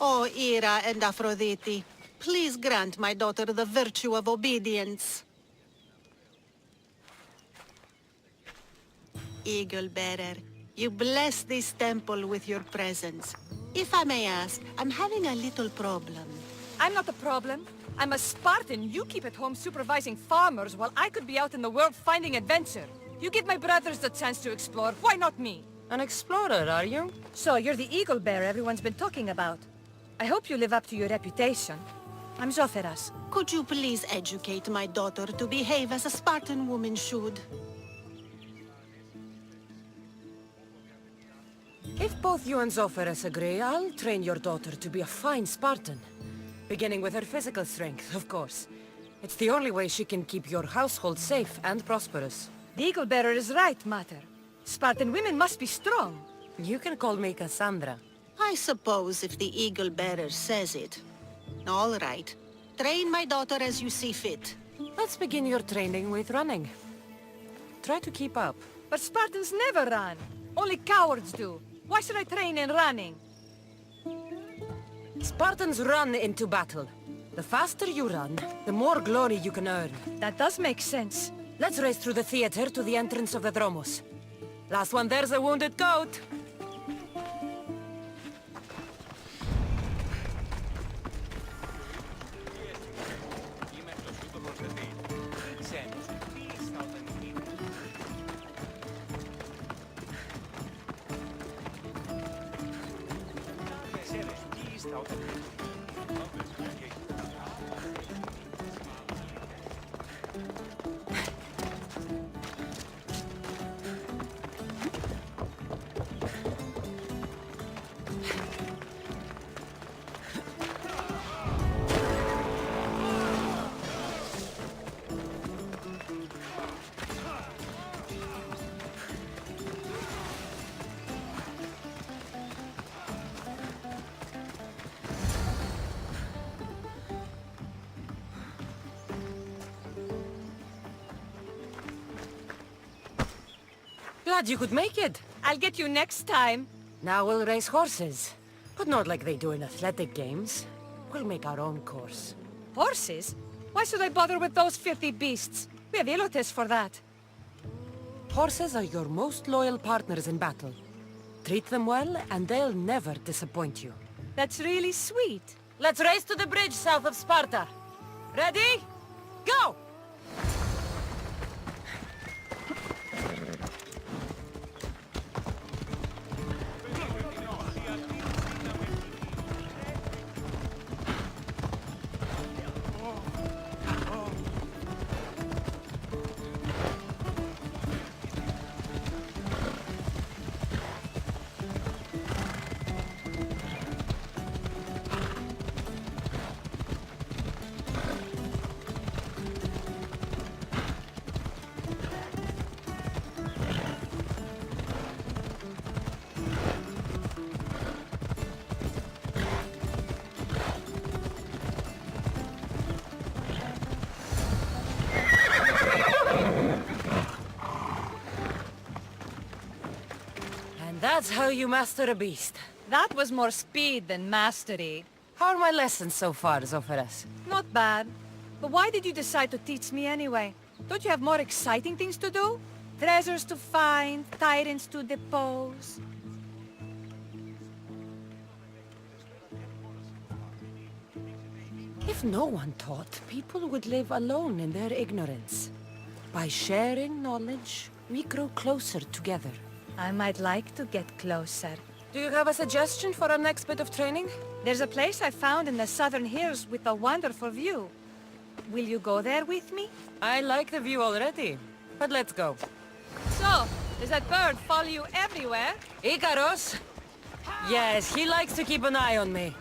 O Ira and Aphrodite, please grant my daughter the virtue of obedience. Eagle bearer, you bless this temple with your presence. If I may ask, I'm having a little problem. I'm not the problem. I'm a Spartan. You keep at home supervising farmers while I could be out in the world finding adventure. You give my brothers the chance to explore. Why not me? An explorer, are you? So you're the eagle bearer everyone's been talking about. I hope you live up to your reputation. I'm Zoferas. Could you please educate my daughter to behave as a Spartan woman should? If both you and Zoferas agree, I'll train your daughter to be a fine Spartan. Beginning with her physical strength, of course. It's the only way she can keep your household safe and prosperous. The eagle bearer is right, Mater. Spartan women must be strong. You can call me Kassandra. I suppose if the eagle bearer says it. All right. Train my daughter as you see fit. Let's begin your training with running. Try to keep up. But Spartans never run. Only cowards do. Why should I train in running? Spartans run into battle. The faster you run, the more glory you can earn. That does make sense. Let's race through the theater to the entrance of the Dromos. Last one there's a wounded goat. Glad you could make it. I'll get you next time. Now we'll race horses. But not like they do in athletic games. We'll make our own course. Horses? Why should I bother with those filthy beasts? We have Elotes for that. Horses are your most loyal partners in battle. Treat them well, and they'll never disappoint you. That's really sweet. Let's race to the bridge south of Sparta. Ready? Go! That's how you master a beast. That was more speed than mastery. How are my lessons so far, Zoferas? Not bad. But why did you decide to teach me anyway? Don't you have more exciting things to do? Treasures to find, tyrants to depose. If no one taught, people would live alone in their ignorance. By sharing knowledge, we grow closer together. I might like to get closer. Do you have a suggestion for our next bit of training? There's a place I found in the southern hills with a wonderful view. Will you go there with me? I like the view already, but let's go. So, does that bird follow you everywhere? Ikaros? Yes, he likes to keep an eye on me.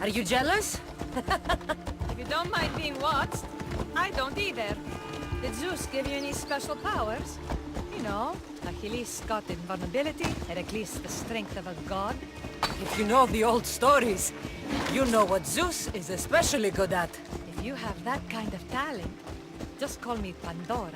Are you jealous? If you don't mind being watched, I don't either. Did Zeus give you any special powers? You know, Achilles got invulnerability, Heracles the strength of a god. If you know the old stories, you know what Zeus is especially good at. If you have that kind of talent, just call me Pandora.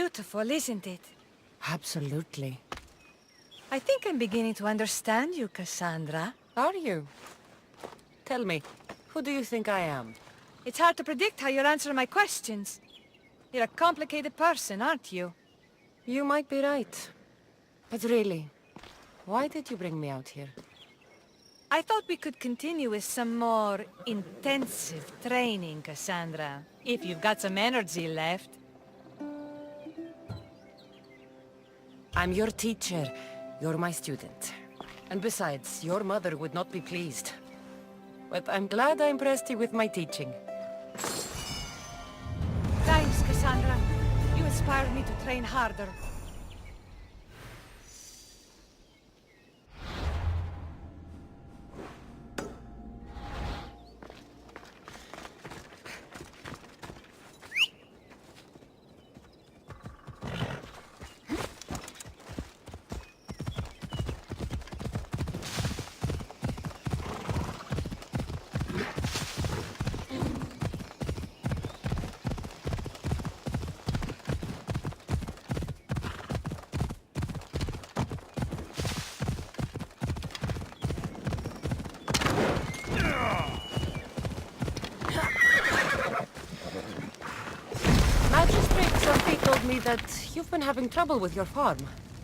beautiful, isn't it? Absolutely. I think I'm beginning to understand you, Kassandra. Are you? Tell me, who do you think I am? It's hard to predict how you'll answer my questions. You're a complicated person, aren't you? You might be right. But really, why did you bring me out here? I thought we could continue with some more intensive training, Kassandra. If you've got some energy left. I'm your teacher. You're my student. And besides, your mother would not be pleased. But I'm glad I impressed you with my teaching. Thanks, Kassandra. You inspired me to train harder. Magistrate Sophie told me that you've been having trouble with your farm.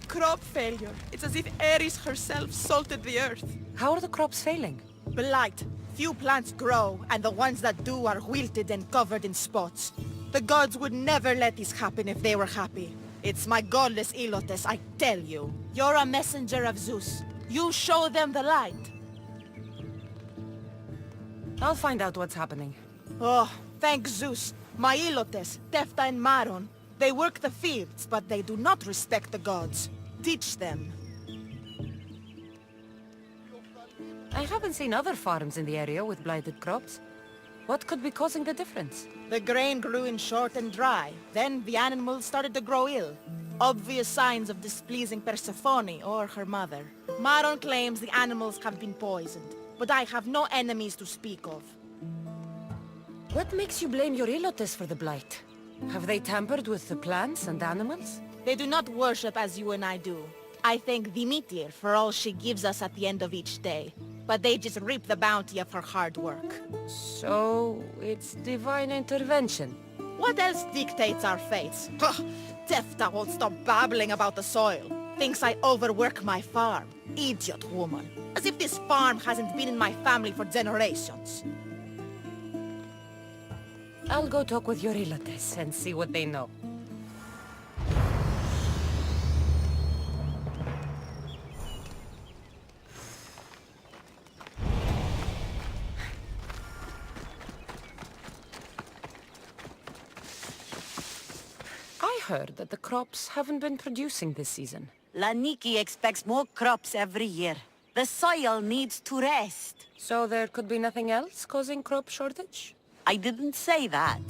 Crop failure. It's as if Ares herself salted the earth. How are the crops failing? Blight. Few plants grow, and the ones that do are wilted and covered in spots. The gods would never let this happen if they were happy. It's my godless Leonidas, I tell you. You're a messenger of Zeus. You show them the light. I'll find out what's happening. Oh, thank Zeus. My Ilotes, Tefta and Maron. They work the fields, but they do not respect the gods. Teach them. I haven't seen other farms in the area with blighted crops. What could be causing the difference? The grain grew in short and dry. Then the animals started to grow ill. Obvious signs of displeasing Persephone or her mother. Maron claims the animals have been poisoned, but I have no enemies to speak of. What makes you blame your Ilotes for the blight? Have they tampered with the plants and animals? They do not worship as you and I do. I thank Demeter for all she gives us at the end of each day, but they just reap the bounty of her hard work. So, it's divine intervention. What else dictates our fates? Tefta won't stop babbling about the soil. Thinks I overwork my farm. Idiot woman. As if this farm hasn't been in my family for generations. I'll go talk with your Ilotes and see what they know. I heard that the crops haven't been producing this season. Laniki expects more crops every year. The soil needs to rest. So there could be nothing else causing crop shortage? I didn't say that.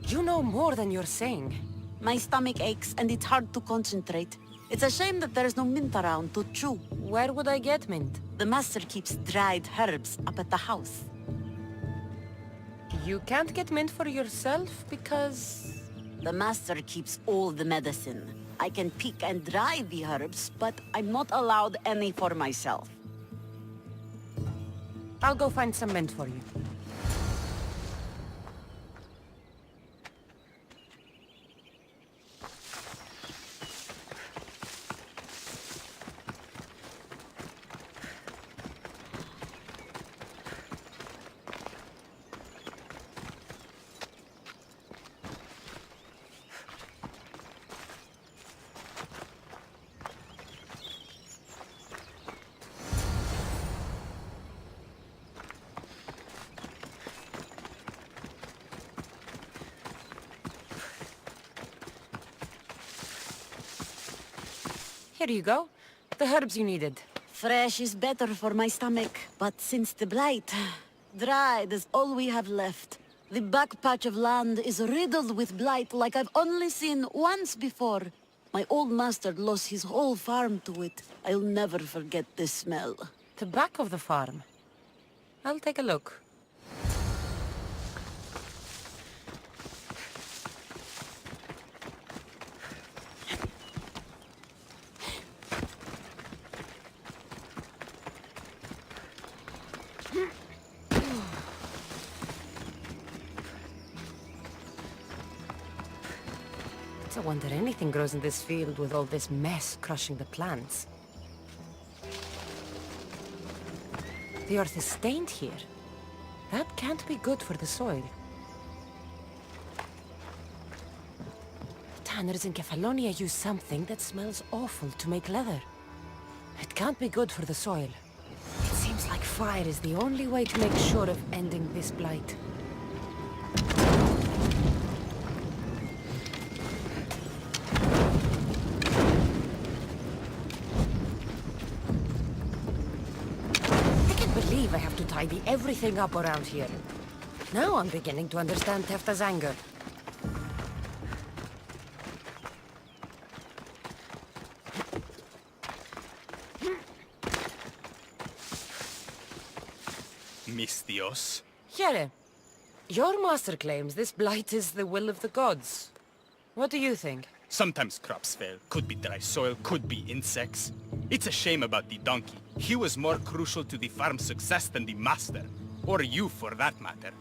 You know more than you're saying. My stomach aches and it's hard to concentrate. It's a shame that there's no mint around to chew. Where would I get mint? The master keeps dried herbs up at the house. You can't get mint for yourself because... The master keeps all the medicine. I can pick and dry the herbs, but I'm not allowed any for myself. I'll go find some mint for you. Here you go. The herbs you needed. Fresh is better for my stomach, but since the blight, dried is all we have left. The back patch of land is riddled with blight like I've only seen once before. My old master lost his whole farm to it. I'll never forget this smell. The back of the farm. I'll take a look. No wonder anything grows in this field with all this mess crushing the plants. The earth is stained here. That can't be good for the soil. Tanners in Kefalonia use something that smells awful to make leather. It can't be good for the soil. It seems like fire is the only way to make sure of ending this blight. I can't believe I have to tidy everything up around here. Now I'm beginning to understand Tefta's anger. Miss Dios. Here, your master claims this blight is the will of the gods. What do you think? Sometimes crops fail. Could be dry soil, could be insects. It's a shame about the donkey. He was more crucial to the farm's success than the master. Or you, for that matter.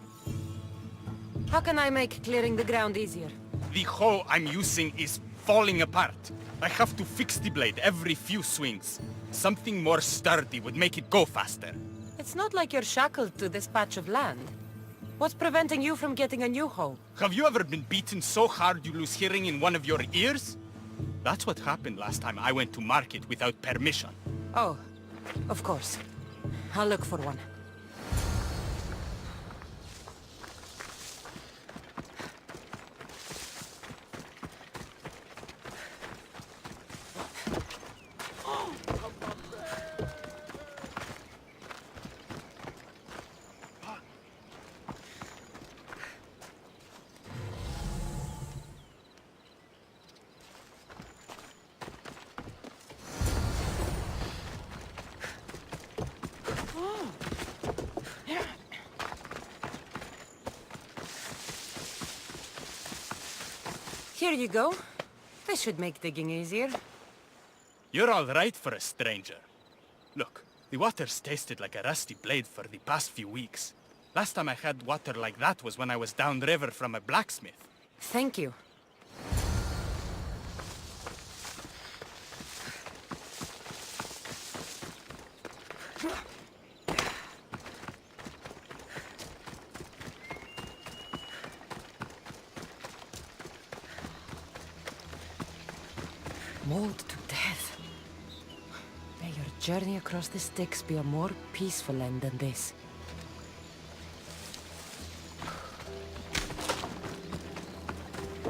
How can I make clearing the ground easier? The hoe I'm using is falling apart. I have to fix the blade every few swings. Something more sturdy would make it go faster. It's not like you're shackled to this patch of land. What's preventing you from getting a new hoe? Have you ever been beaten so hard you lose hearing in one of your ears? That's what happened last time I went to market without permission. Oh, of course. I'll look for one. Here you go. This should make digging easier. You're all right for a stranger. Look, the water's tasted like a rusty blade for the past few weeks. Last time I had water like that was when I was downriver from a blacksmith. Thank you. Mauled to death. May your journey across the Styx be a more peaceful end than this.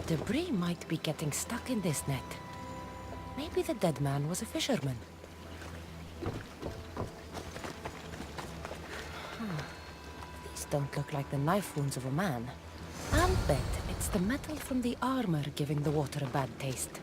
Debris might be getting stuck in this net. Maybe the dead man was a fisherman. These don't look like the knife wounds of a man. I'll bet it's the metal from the armor giving the water a bad taste.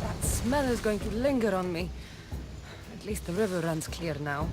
That smell is going to linger on me. At least the river runs clear now.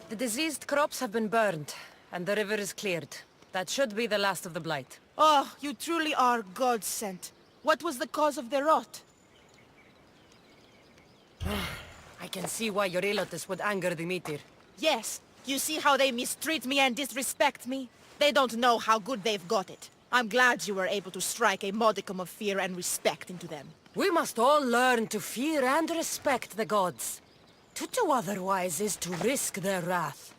The diseased crops have been burned, and the river is cleared. That should be the last of the blight. Oh, you truly are God-sent. What was the cause of the rot? I can see why your Leonidas would anger the meteor. Yes, you see how they mistreat me and disrespect me? They don't know how good they've got it. I'm glad you were able to strike a modicum of fear and respect into them. We must all learn to fear and respect the gods. To do otherwise is to risk their wrath.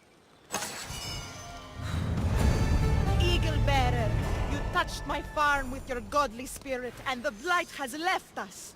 Eagle Bearer, you touched my farm with your godly spirit, and the blight has left us.